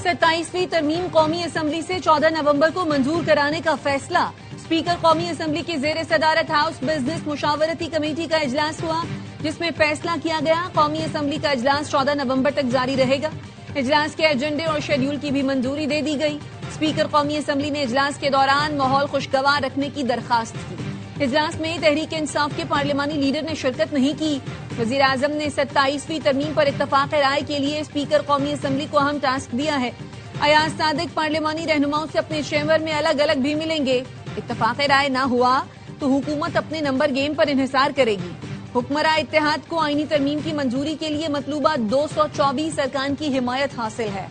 27ویں ترمیم قومی اسمبلی سے 14 نومبر کو منظور کرانے کا فیصلہ۔ اسپیکر قومی اسمبلی کی زیر صدارت ہاؤس بزنس مشاورتی کمیٹی کا اجلاس ہوا، جس میں فیصلہ کیا گیا قومی اسمبلی کا اجلاس 14 نومبر تک جاری رہے گا۔ اجلاس کے ایجنڈے اور شیڈیول کی بھی منظوری دے دی گئی۔ اسپیکر قومی اسمبلی نے اجلاس کے دوران ماحول خوشگوار رکھنے کی درخواست کی۔ اجلاس میں تحریک انصاف کے پارلیمانی لیڈر نے شرکت نہیں کی۔ وزیر اعظم نے 27ویں ترمیم پر اتفاق رائے کے لیے اسپیکر قومی اسمبلی کو اہم ٹاسک دیا ہے۔ ایاز صادق پارلیمانی رہنماؤں سے اپنے چیمبر میں الگ الگ بھی ملیں گے۔ اتفاق رائے نہ ہوا تو حکومت اپنے نمبر گیم پر انحصار کرے گی۔ حکمراں اتحاد کو آئینی ترمیم کی منظوری کے لیے مطلوبہ 224 ارکان کی حمایت حاصل ہے۔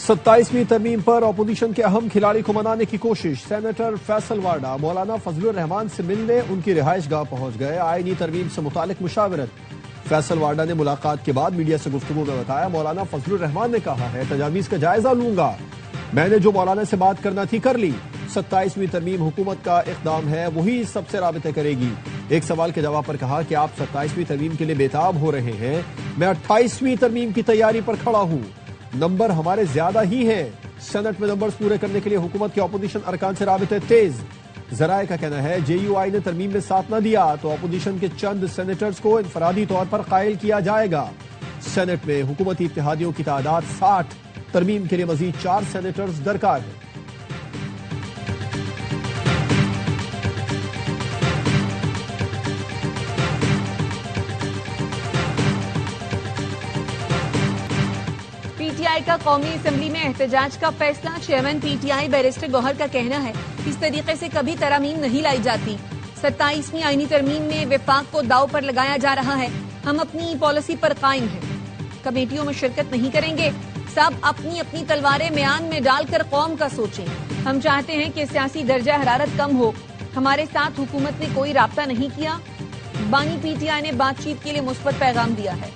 ستائیسویں ترمیم پر اپوزیشن کے اہم کھلاڑی کو منانے کی کوشش۔ سینیٹر فیصل وارڈا مولانا فضل الرحمان سے ملنے ان کی رہائش گاہ پہنچ گئے۔ آئینی ترمیم سے متعلق مشاورت۔ فیصل وارڈا نے ملاقات کے بعد میڈیا سے گفتگو میں بتایا، مولانا فضل الرحمان نے کہا ہے تجاویز کا جائزہ لوں گا، میں نے جو مولانا سے بات کرنا تھی کر لی۔ 27ویں ترمیم حکومت کا اقدام ہے، وہی سب سے رابطے کرے گی۔ ایک سوال کے جواب پر کہا کہ آپ 27ویں ترمیم کے لیے بےتاب ہو رہے ہیں، میں 28ویں ترمیم کی تیاری پر کھڑا ہوں، نمبر ہمارے زیادہ ہی ہیں۔ سینٹ میں نمبرز پورے کرنے کے لیے حکومت کے اپوزیشن ارکان سے رابطے تیز۔ ذرائع کا کہنا ہے جے یو آئی نے ترمیم میں ساتھ نہ دیا تو اپوزیشن کے چند سینیٹرز کو انفرادی طور پر قائل کیا جائے گا۔ سینٹ میں حکومتی اتحادیوں کی تعداد 60، ترمیم کے لیے مزید 4 سینیٹرز درکار ہیں۔ پی ٹی آئی کا قومی اسمبلی میں احتجاج کا فیصلہ۔ Chairman P T I barrister Gohar کا کہنا ہے اس طریقے سے کبھی ترامیم نہیں لائی جاتی۔ 27ویں آئینی ترمیم میں وفاق کو داؤ پر لگایا جا رہا ہے، ہم اپنی پالیسی پر قائم ہیں، کمیٹیوں میں شرکت نہیں کریں گے، سب اپنی اپنی تلواریں میان میں ڈال کر قوم کا سوچیں۔ ہم چاہتے ہیں کہ سیاسی درجہ حرارت کم ہو، ہمارے ساتھ حکومت نے کوئی رابطہ نہیں کیا۔ بانی پی ٹی آئی نے بات چیت کے لیے مثبت پیغام دیا ہے۔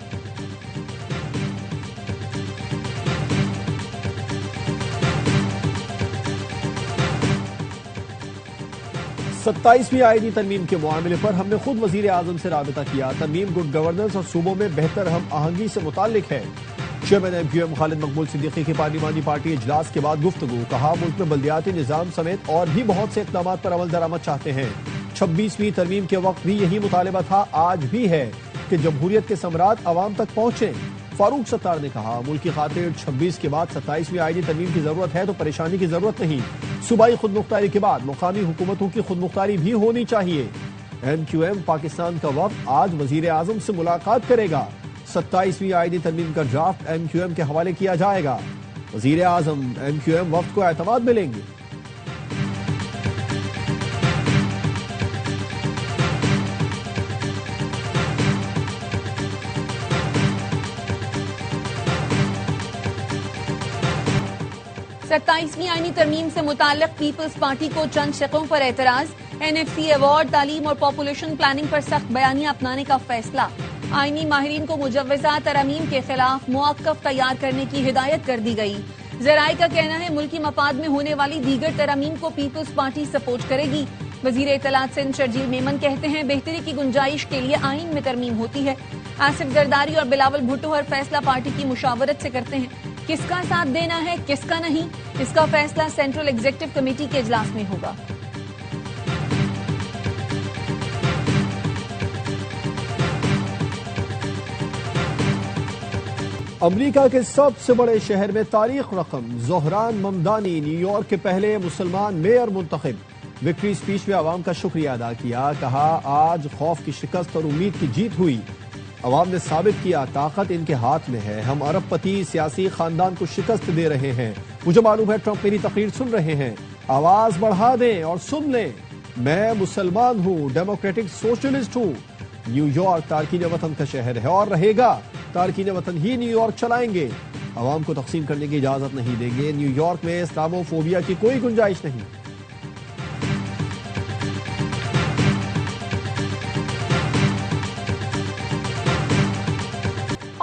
27ویں آئینی ترمیم کے معاملے پر ہم نے خود وزیر اعظم سے رابطہ کیا۔ ترمیم گڈ گورننس اور صوبوں میں بہتر ہم آہنگی سے متعلق ہے۔ چیئرمین ایم کیو ایم خالد مقبول صدیقی کی پارلیمانی پارٹی اجلاس کے بعد گفتگو، کہا ملک میں بلدیاتی نظام سمیت اور بھی بہت سے اقدامات پر عمل درآمد چاہتے ہیں۔ 26ویں ترمیم کے وقت بھی یہی مطالبہ تھا، آج بھی ہے کہ جمہوریت کے ثمرات عوام تک پہنچیں۔ فاروق ستار نے کہا ملک کی خاطر 26 کے بعد 27ویں آئینی ترمیم کی ضرورت ہے تو پریشانی کی ضرورت نہیں، صوبائی خود مختاری کے بعد مقامی حکومتوں کی خود مختاری بھی ہونی چاہیے۔ ایم کیو ایم پاکستان کا وفد آج وزیر اعظم سے ملاقات کرے گا۔ 27ویں آئینی ترمیم کا ڈرافٹ ایم کیو ایم کے حوالے کیا جائے گا۔ وزیر اعظم ایم کیو ایم وفد کو اعتماد ملیں گے۔ ستائیسویں آئینی ترمیم سے متعلق پیپلز پارٹی کو چند شقوں پر اعتراض۔ این ایف سی ایوارڈ، تعلیم اور پاپولیشن پلاننگ پر سخت بیانیہ اپنانے کا فیصلہ۔ آئینی ماہرین کو مجوزہ ترامیم کے خلاف موقف تیار کرنے کی ہدایت کر دی گئی۔ ذرائع کا کہنا ہے ملکی مفاد میں ہونے والی دیگر ترامیم کو پیپلز پارٹی سپورٹ کرے گی۔ وزیر اطلاعات سندھ شرجیل میمن کہتے ہیں بہتری کی گنجائش کے لیے آئین میں ترمیم ہوتی ہے۔ آصف زرداری اور بلاول بھٹو ہر فیصلہ پارٹی کی مشاورت سے کرتے ہیں، کس کا ساتھ دینا ہے کس کا نہیں، اس کا فیصلہ سینٹرل ایگزیکٹو کمیٹی کے اجلاس میں ہوگا۔ امریکہ کے سب سے بڑے شہر میں تاریخ رقم، زہران ممدانی نیو یارک کے پہلے مسلمان میئر منتخب۔ وکٹری اسپیچ میں عوام کا شکریہ ادا کیا، کہا آج خوف کی شکست اور امید کی جیت ہوئی۔ عوام نے ثابت کیا طاقت ان کے ہاتھ میں ہے، ہم ارب پتی سیاسی خاندان کو شکست دے رہے ہیں۔ مجھے معلوم ہے ٹرمپ میری تقریر سن رہے ہیں، آواز بڑھا دیں اور سن لیں، میں مسلمان ہوں، ڈیموکریٹک سوشلسٹ ہوں۔ نیو یارک تارکین وطن کا شہر ہے اور رہے گا، تارکین وطن ہی نیو یارک چلائیں گے، عوام کو تقسیم کرنے کی اجازت نہیں دیں گے۔ نیو یارک میں اسلامو فوبیا کی کوئی گنجائش نہیں۔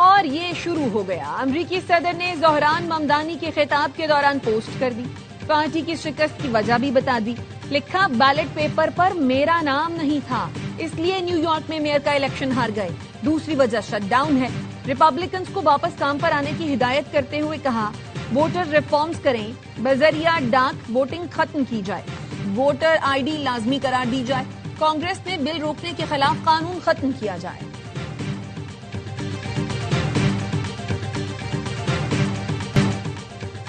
اور یہ شروع ہو گیا۔ امریکی صدر نے زہران ممدانی کے خطاب کے دوران پوسٹ کر دی۔ پارٹی کی شکست کی وجہ بھی بتا دی. لکھا بیلٹ پیپر پر میرا نام نہیں تھا اس لیے نیو یارک میں میئر کا الیکشن ہار گئے. دوسری وجہ شٹ ڈاؤن ہے. ریپبلکنز کو واپس کام پر آنے کی ہدایت کرتے ہوئے کہا ووٹر ریفارمز کریں, بذریعہ ڈاک ووٹنگ ختم کی جائے, ووٹر آئی ڈی لازمی قرار دی جائے, کانگریس نے بل روکنے کے خلاف قانون ختم کیا جائے.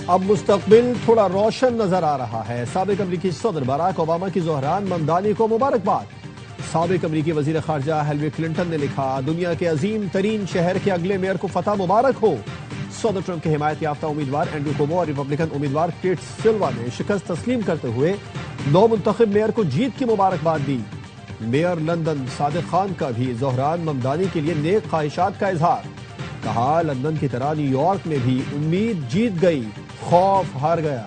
اب مستقبل تھوڑا روشن نظر آ رہا ہے. سابق امریکی صدر باراک اوباما کی زہران ممدانی کو مبارکباد. سابق امریکی وزیر خارجہ ہیلری کلنٹن نے لکھا دنیا کے عظیم ترین شہر کے اگلے میئر کو فتح مبارک ہو. صدر ٹرمپ کے حمایت یافتہ امیدوار اینڈریو کومو اور ریپبلکن امیدوار کیٹ سلوا نے شکست تسلیم کرتے ہوئے نو منتخب میئر کو جیت کی مبارکباد دی. میئر لندن صادق خان کا بھی زہران ممدانی کے لیے نیک خواہشات کا اظہار. کہا لندن کی طرح نیو یارک میں بھی امید جیت گئی, خوف ہار گیا.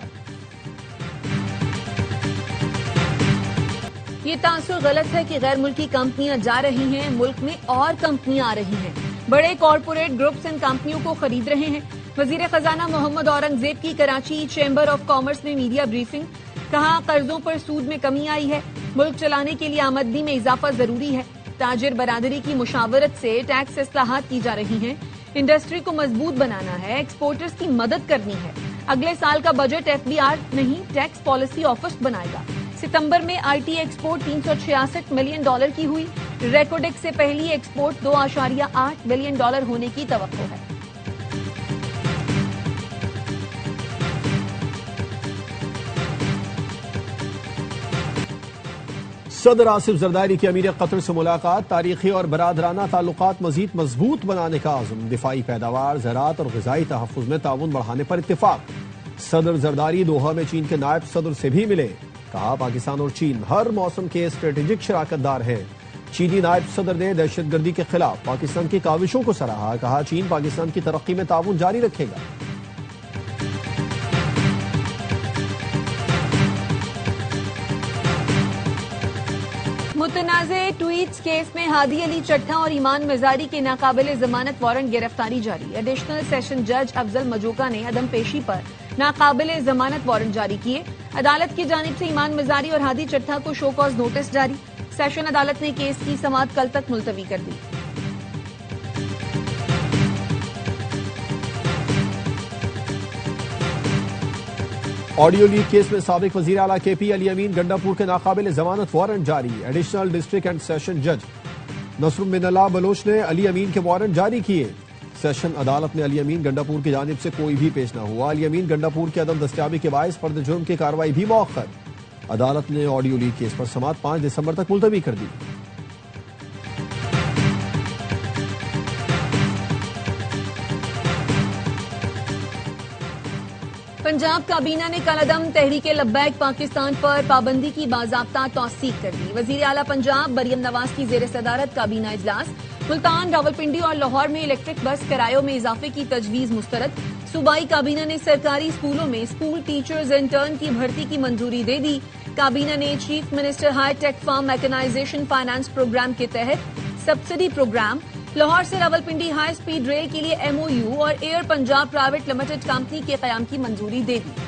یہ تاثر غلط ہے کہ غیر ملکی کمپنیاں جا رہی ہیں, ملک میں اور کمپنیاں آ رہی ہیں. بڑے کارپوریٹ گروپس ان کمپنیوں کو خرید رہے ہیں. وزیر خزانہ محمد اورنگزیب کی کراچی چیمبر آف کامرس میں میڈیا بریفنگ. کہا قرضوں پر سود میں کمی آئی ہے, ملک چلانے کے لیے آمدنی میں اضافہ ضروری ہے. تاجر برادری کی مشاورت سے ٹیکس اصلاحات کی جا رہی ہیں. انڈسٹری کو مضبوط بنانا ہے, ایکسپورٹرز کی مدد کرنی ہے. اگلے سال کا بجٹ FBR نہیں ٹیکس پالیسی آفس بنائے گا. ستمبر میں آئی ٹی ایکسپورٹ $366 ملین کی ہوئی. ریکوڈیک سے پہلی ایکسپورٹ $2.8 بلین ہونے کی توقع ہے. صدر آصف زرداری کی امیر قطر سے ملاقات. تاریخی اور برادرانہ تعلقات مزید مضبوط بنانے کا عزم. دفاعی پیداوار, زراعت اور غذائی تحفظ میں تعاون بڑھانے پر اتفاق. صدر زرداری دوحہ میں چین کے نائب صدر سے بھی ملے. کہا پاکستان اور چین ہر موسم کے اسٹریٹجک شراکت دار ہیں. چینی نائب صدر نے دہشت گردی کے خلاف پاکستان کی کاوشوں کو سراہا. کہا چین پاکستان کی ترقی میں تعاون جاری رکھے گا. متنازع ٹویٹس کیس میں ہادی علی چٹھا اور ایمان مزاری کے ناقابل ضمانت وارنٹ گرفتاری جاری. ایڈیشنل سیشن جج افضل مجوکا نے عدم پیشی پر ناقابل ضمانت وارنٹ جاری کیے. عدالت کی جانب سے ایمان مزاری اور ہادی چٹھا کو شو کاز نوٹس جاری. سیشن عدالت نے کیس کی سماعت کل تک ملتوی کر دی. آڈیو لیک کیس میں سابق وزیر اعلیٰ KP علی امین گنڈاپور کے ناقابل ضمانت وارنٹ جاری. ایڈیشنل ڈسٹرکٹ اینڈ سیشن جج نصر من اللہ بلوچ نے علی امین کے وارنٹ جاری کیے. سیشن عدالت نے علی امین گنڈاپور کی جانب سے کوئی بھی پیش نہ ہوا. علی امین گنڈاپور کی عدم دستیابی کے باعث فرد جرم کی کارروائی بھی مؤخر. عدالت نے آڈیو لیک کیس پر سماعت 5 دسمبر تک ملتوی کر دی. پنجاب کابینہ نے کالعدم تحریک لبیک پاکستان پر پابندی کی باضابطہ توثیق کر دی. وزیر اعلیٰ پنجاب مریم نواز کی زیر صدارت کابینہ اجلاس. ملتان, راولپنڈی اور لاہور میں الیکٹرک بس کرایوں میں اضافے کی تجویز مسترد. صوبائی کابینہ نے سرکاری اسکولوں میں اسکول ٹیچرز انٹرن کی بھرتی کی منظوری دے دی. کابینہ نے chief minister high tech farm mechanization finance program کے تحت سبسڈی پروگرام, لاہور سے راولپنڈی ہائی اسپیڈ ریل کے لیے MOU اور air Punjab private limited company کے قیام کی منظوری دے دی.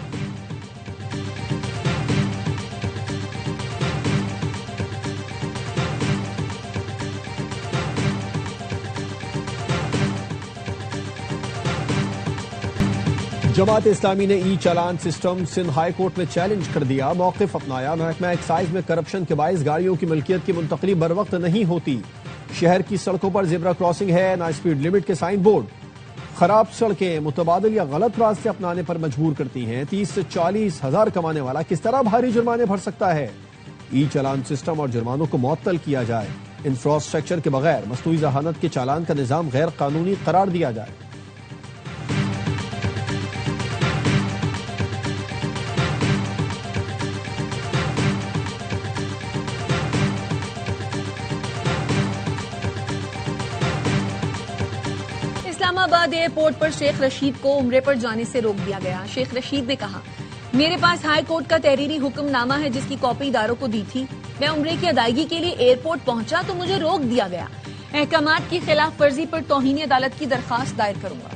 جماعت اسلامی نے e challan system Sindh high court میں چیلنج کر دیا. موقف اپنایا. محکمہ ایکسائز میں کرپشن کے باعث گاڑیوں کی ملکیت کی منتقلی بر وقت نہیں ہوتی. شہر کی سڑکوں پر زیبرا کراسنگ ہے, نہ اسپیڈ لمٹ کے سائن بورڈ. خراب سڑکیں متبادل یا غلط راستے اپنانے پر مجبور کرتی ہیں. 30 سے 40 ہزار کمانے والا کس طرح بھاری جرمانے بھر سکتا ہے؟ ای چالان سسٹم اور جرمانوں کو معطل کیا جائے. انفراسٹرکچر کے بغیر مصنوعی ذہانت کے چالان کا نظام غیر قانونی قرار دیا جائے. اسلام آباد ایئرپورٹ پر شیخ رشید کو عمرے پر جانے سے روک دیا گیا. شیخ رشید نے کہا میرے پاس ہائی کورٹ کا تحریری حکم نامہ ہے جس کی کاپی اداروں کو دی تھی. میں عمرے کی ادائیگی کے لیے ایئرپورٹ پہنچا تو مجھے روک دیا گیا. احکامات کی خلاف ورزی پر توہین عدالت کی درخواست دائر کروں گا.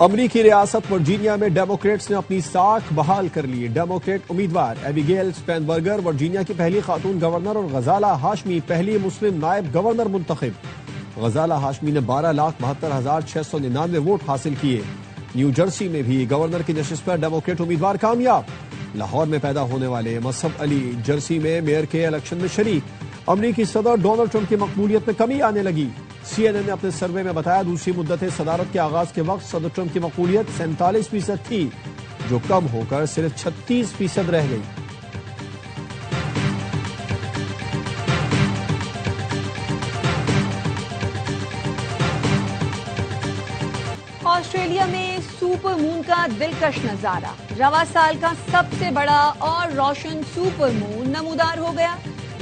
امریکی ریاست ورجینیا میں ڈیموکریٹس نے اپنی ساکھ بحال کر لی. ڈیموکریٹ امیدوار ایبیگیل اسپینبرگر ورجینیا کی پہلی خاتون گورنر اور غزالہ ہاشمی پہلی مسلم نائب گورنر منتخب. غزالہ ہاشمی نے 12,72,699 ووٹ حاصل کیے. نیو جرسی میں بھی گورنر کی نشست پر ڈیموکریٹ امیدوار کامیاب. لاہور میں پیدا ہونے والے مصعب علی جرسی میں میئر کے الیکشن میں شریک. امریکی صدر ڈونلڈ ٹرمپ کی مقبولیت میں کمی آنے لگی. CNN نے اپنے سروے میں بتایا دوسری مدت صدارت کے آغاز کے وقت صدر ٹرمپ کی مقبولیت 47% تھی جو کم ہو کر صرف 36% رہ گئی. آسٹریلیا میں سپر مون کا دلکش نظارہ. رواں سال کا سب سے بڑا اور روشن سپر مون نمودار ہو گیا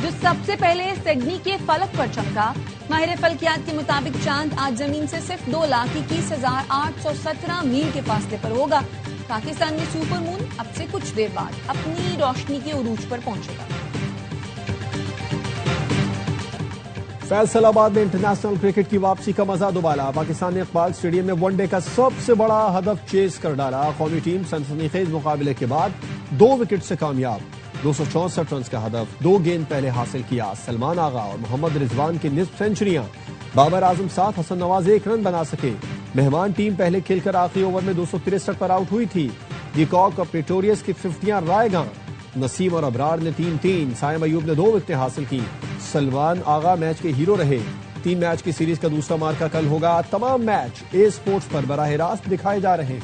جو سب سے پہلے سڈنی کے فلک پر چمکا. ماہر فلکیات کے مطابق چاند آج زمین سے صرف 2,21,817 میل کے فاصلے پر ہوگا. پاکستان میں سپر مون اب سے کچھ دیر بعد اپنی روشنی کے عروج پر پہنچے گا. فیصل آباد میں انٹرنیشنل کرکٹ کی واپسی کا مزہ دوبالا. پاکستان نے اقبال اسٹیڈیم میں ون ڈے کا سب سے بڑا ہدف چیز کر ڈالا. قومی ٹیم سنسنی خیز مقابلے کے بعد 2 وکٹ سے کامیاب. 264 رنز کا ہدف 2 گیند پہلے حاصل کیا. سلمان آغا اور محمد رضوان کی نصف سینچریاں. بابر اعظم ساتھ حسن نواز 1 رن بنا سکے. مہمان ٹیم پہلے کھیل کر آخری اوور میں 263 پر آؤٹ ہوئی تھی. دی کاک اور پریٹوریس کی 50 رائے گاں. نسیم اور ابرار نے 3-3. سائم ایوب نے 2 وکٹیں حاصل کی. سلمان آغا میچ کے ہیرو رہے. 3 میچ کی سیریز کا دوسرا مارکا کل ہوگا. تمام میچ اے اسپورٹس پر براہ راست دکھائے جا رہے ہیں.